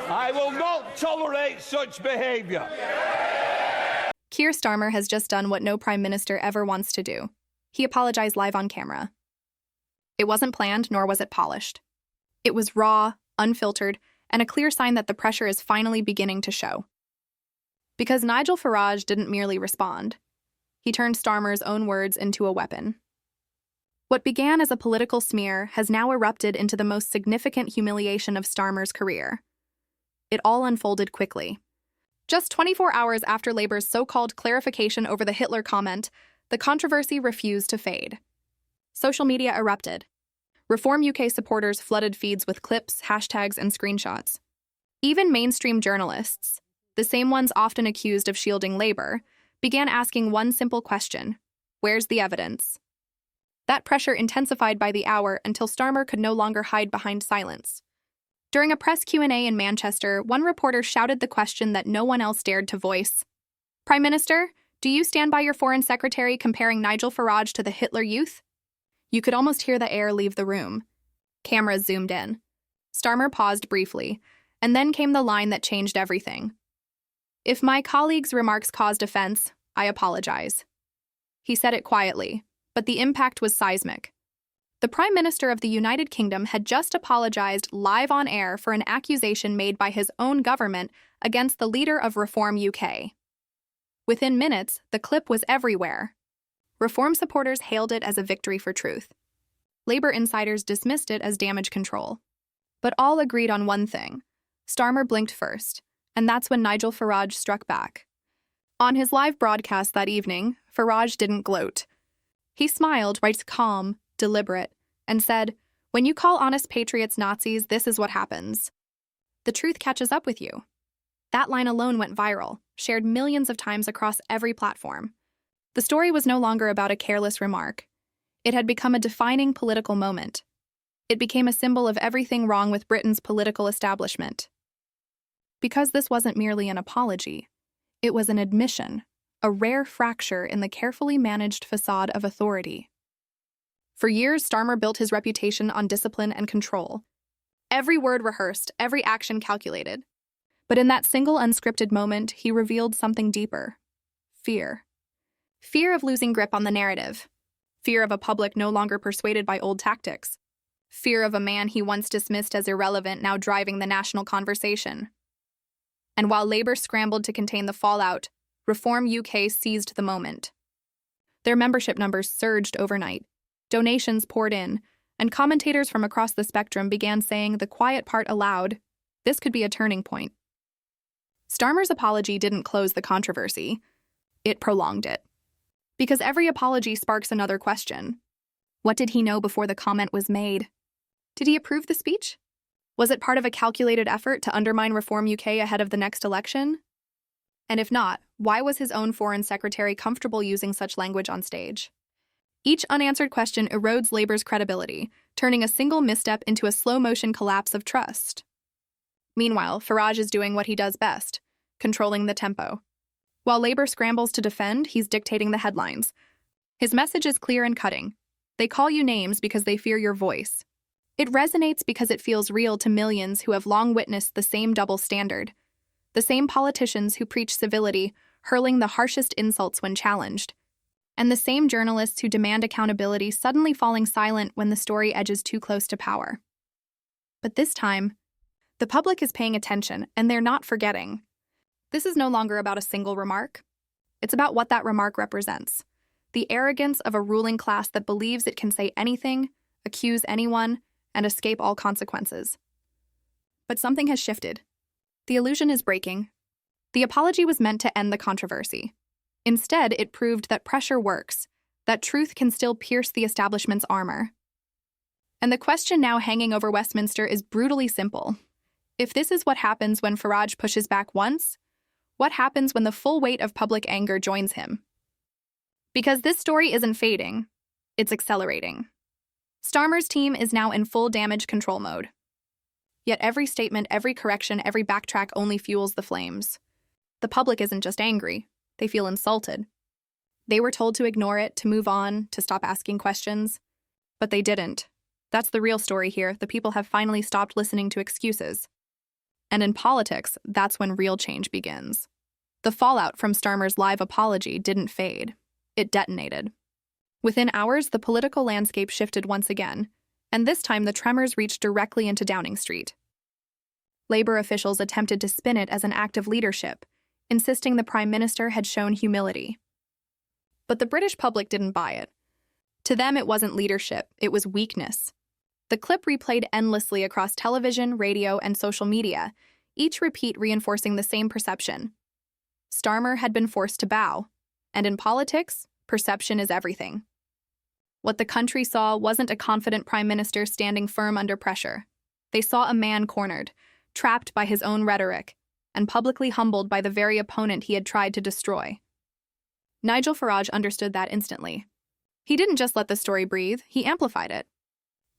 I will not tolerate such behaviour. Keir Starmer has just done what no Prime Minister ever wants to do. He apologized live on camera. It wasn't planned, nor was it polished. It was raw, unfiltered, and a clear sign that the pressure is finally beginning to show. Because Nigel Farage didn't merely respond. He turned Starmer's own words into a weapon. What began as a political smear has now erupted into the most significant humiliation of Starmer's career. It all unfolded quickly. Just 24 hours after Labour's so-called clarification over the Hitler comment, the controversy refused to fade. Social media erupted. Reform UK supporters flooded feeds with clips, hashtags, and screenshots. Even mainstream journalists, the same ones often accused of shielding Labour, began asking one simple question: where's the evidence? That pressure intensified by the hour until Starmer could no longer hide behind silence. During a press Q&A in Manchester, one reporter shouted the question that no one else dared to voice. Prime Minister, do you stand by your Foreign Secretary comparing Nigel Farage to the Hitler Youth? You could almost hear the air leave the room. Cameras zoomed in. Starmer paused briefly, and then came the line that changed everything. If my colleague's remarks caused offense, I apologize. He said it quietly, but the impact was seismic. The Prime Minister of the United Kingdom had just apologized live on air for an accusation made by his own government against the leader of Reform UK. Within minutes, the clip was everywhere. Reform supporters hailed it as a victory for truth. Labour insiders dismissed it as damage control. But all agreed on one thing. Starmer blinked first, and that's when Nigel Farage struck back. On his live broadcast that evening, Farage didn't gloat. He smiled, right calm, deliberate, and said, "When you call honest patriots Nazis, this is what happens. The truth catches up with you." That line alone went viral, shared millions of times across every platform. The story was no longer about a careless remark. It had become a defining political moment. It became a symbol of everything wrong with Britain's political establishment. Because this wasn't merely an apology, it was an admission, a rare fracture in the carefully managed façade of authority. For years, Starmer built his reputation on discipline and control. Every word rehearsed, every action calculated. But in that single unscripted moment, he revealed something deeper: fear. Fear of losing grip on the narrative. Fear of a public no longer persuaded by old tactics. Fear of a man he once dismissed as irrelevant now driving the national conversation. And while Labour scrambled to contain the fallout, Reform UK seized the moment. Their membership numbers surged overnight. Donations poured in, and commentators from across the spectrum began saying the quiet part aloud: this could be a turning point. Starmer's apology didn't close the controversy. It prolonged it. Because every apology sparks another question. What did he know before the comment was made? Did he approve the speech? Was it part of a calculated effort to undermine Reform UK ahead of the next election? And if not, why was his own Foreign Secretary comfortable using such language on stage? Each unanswered question erodes Labour's credibility, turning a single misstep into a slow-motion collapse of trust. Meanwhile, Farage is doing what he does best: controlling the tempo. While Labour scrambles to defend, he's dictating the headlines. His message is clear and cutting. They call you names because they fear your voice. It resonates because it feels real to millions who have long witnessed the same double standard. The same politicians who preach civility, hurling the harshest insults when challenged. And the same journalists who demand accountability suddenly falling silent when the story edges too close to power. But this time, the public is paying attention, and they're not forgetting. This is no longer about a single remark. It's about what that remark represents: the arrogance of a ruling class that believes it can say anything, accuse anyone, and escape all consequences. But something has shifted. The illusion is breaking. The apology was meant to end the controversy. Instead, it proved that pressure works, that truth can still pierce the establishment's armor. And the question now hanging over Westminster is brutally simple. If this is what happens when Farage pushes back once, what happens when the full weight of public anger joins him? Because this story isn't fading, it's accelerating. Starmer's team is now in full damage control mode. Yet every statement, every correction, every backtrack only fuels the flames. The public isn't just angry. They feel insulted. They were told to ignore it, to move on, to stop asking questions. But they didn't. That's the real story here. The people have finally stopped listening to excuses. And in politics, that's when real change begins. The fallout from Starmer's live apology didn't fade. It detonated. Within hours, the political landscape shifted once again, and this time the tremors reached directly into Downing Street. Labour officials attempted to spin it as an act of leadership, insisting the Prime Minister had shown humility. But the British public didn't buy it. To them, it wasn't leadership, it was weakness. The clip replayed endlessly across television, radio, and social media, each repeat reinforcing the same perception. Starmer had been forced to bow, and in politics, perception is everything. What the country saw wasn't a confident Prime Minister standing firm under pressure. They saw a man cornered, trapped by his own rhetoric, and publicly humbled by the very opponent he had tried to destroy. Nigel Farage understood that instantly. He didn't just let the story breathe, he amplified it.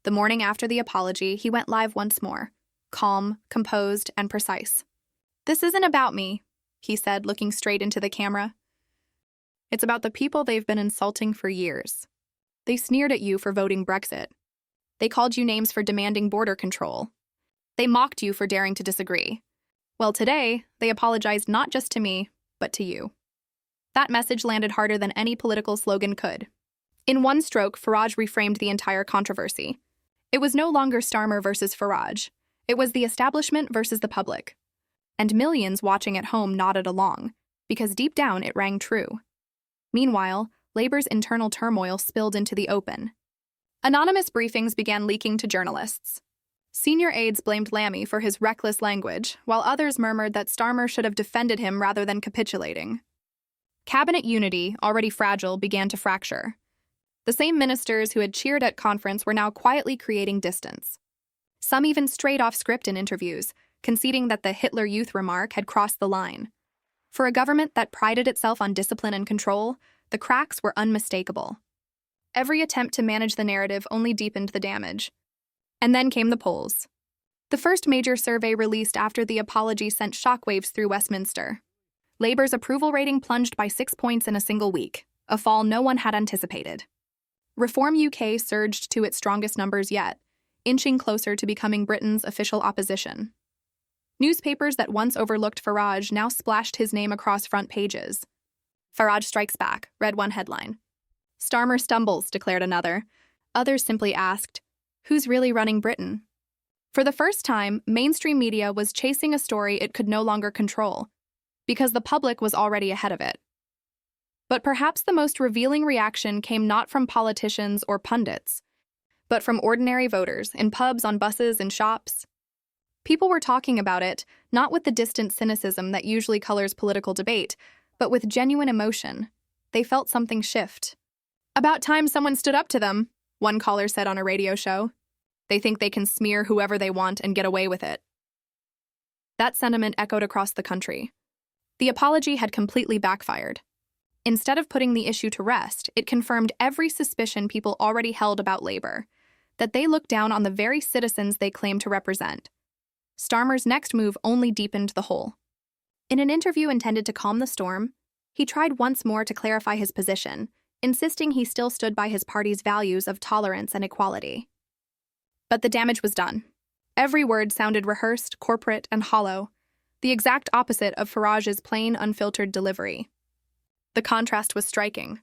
The morning after the apology, he went live once more, calm, composed, and precise. "This isn't about me," he said, looking straight into the camera. "It's about the people they've been insulting for years. They sneered at you for voting Brexit. They called you names for demanding border control. They mocked you for daring to disagree. Well, today, they apologized not just to me, but to you." That message landed harder than any political slogan could. In one stroke, Farage reframed the entire controversy. It was no longer Starmer versus Farage. It was the establishment versus the public. And millions watching at home nodded along, because deep down it rang true. Meanwhile, Labour's internal turmoil spilled into the open. Anonymous briefings began leaking to journalists. Senior aides blamed Lammy for his reckless language, while others murmured that Starmer should have defended him rather than capitulating. Cabinet unity, already fragile, began to fracture. The same ministers who had cheered at conference were now quietly creating distance. Some even strayed off script in interviews, conceding that the Hitler Youth remark had crossed the line. For a government that prided itself on discipline and control, the cracks were unmistakable. Every attempt to manage the narrative only deepened the damage. And then came the polls. The first major survey released after the apology sent shockwaves through Westminster. Labour's approval rating plunged by 6 points in a single week, a fall no one had anticipated. Reform UK surged to its strongest numbers yet, inching closer to becoming Britain's official opposition. Newspapers that once overlooked Farage now splashed his name across front pages. "Farage strikes back," read one headline. "Starmer stumbles," declared another. Others simply asked, "Who's really running Britain?" For the first time, mainstream media was chasing a story it could no longer control, because the public was already ahead of it. But perhaps the most revealing reaction came not from politicians or pundits, but from ordinary voters in pubs, on buses, and shops. People were talking about it, not with the distant cynicism that usually colors political debate, but with genuine emotion. They felt something shift. "About time someone stood up to them," one caller said on a radio show. "They think they can smear whoever they want and get away with it." That sentiment echoed across the country. The apology had completely backfired. Instead of putting the issue to rest, it confirmed every suspicion people already held about Labour, that they looked down on the very citizens they claimed to represent. Starmer's next move only deepened the hole. In an interview intended to calm the storm, he tried once more to clarify his position, insisting he still stood by his party's values of tolerance and equality. But the damage was done. Every word sounded rehearsed, corporate, and hollow, the exact opposite of Farage's plain, unfiltered delivery. The contrast was striking.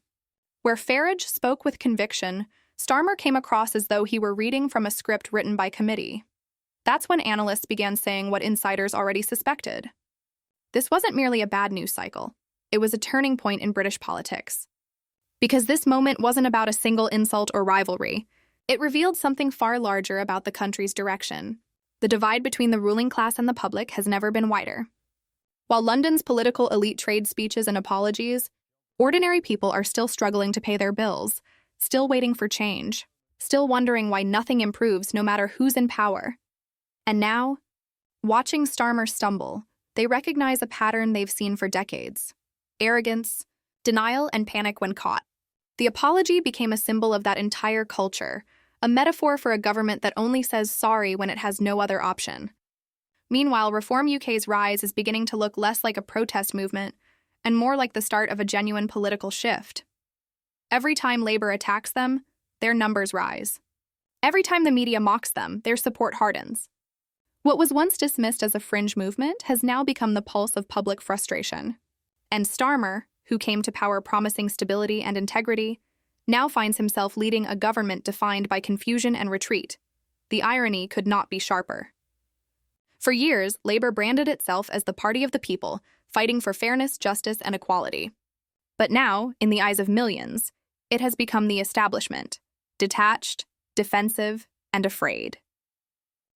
Where Farage spoke with conviction, Starmer came across as though he were reading from a script written by committee. That's when analysts began saying what insiders already suspected. This wasn't merely a bad news cycle. It was a turning point in British politics. Because this moment wasn't about a single insult or rivalry. It revealed something far larger about the country's direction. The divide between the ruling class and the public has never been wider. While London's political elite trade speeches and apologies, ordinary people are still struggling to pay their bills, still waiting for change, still wondering why nothing improves no matter who's in power. And now, watching Starmer stumble, they recognize a pattern they've seen for decades: arrogance, denial, and panic when caught. The apology became a symbol of that entire culture, a metaphor for a government that only says sorry when it has no other option. Meanwhile, Reform UK's rise is beginning to look less like a protest movement and more like the start of a genuine political shift. Every time Labour attacks them, their numbers rise. Every time the media mocks them, their support hardens. What was once dismissed as a fringe movement has now become the pulse of public frustration. And Starmer, who came to power promising stability and integrity, now finds himself leading a government defined by confusion and retreat. The irony could not be sharper. For years, Labour branded itself as the party of the people, fighting for fairness, justice, and equality. But now, in the eyes of millions, it has become the establishment, detached, defensive, and afraid.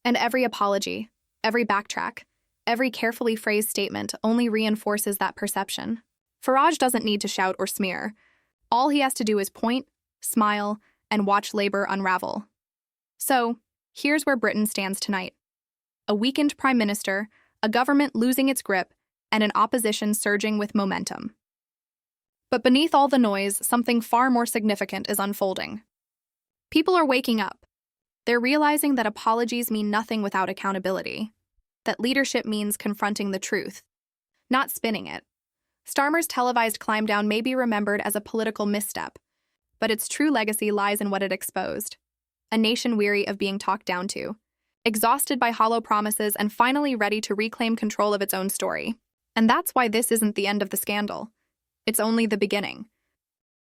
And every apology, every backtrack, every carefully phrased statement only reinforces that perception. Farage doesn't need to shout or smear. All he has to do is point, smile, and watch Labour unravel. So, here's where Britain stands tonight. A weakened prime minister, a government losing its grip, and an opposition surging with momentum. But beneath all the noise, something far more significant is unfolding. People are waking up. They're realizing that apologies mean nothing without accountability, that leadership means confronting the truth, not spinning it. Starmer's televised climb down may be remembered as a political misstep, but its true legacy lies in what it exposed. A nation weary of being talked down to, exhausted by hollow promises and finally ready to reclaim control of its own story. And that's why this isn't the end of the scandal. It's only the beginning.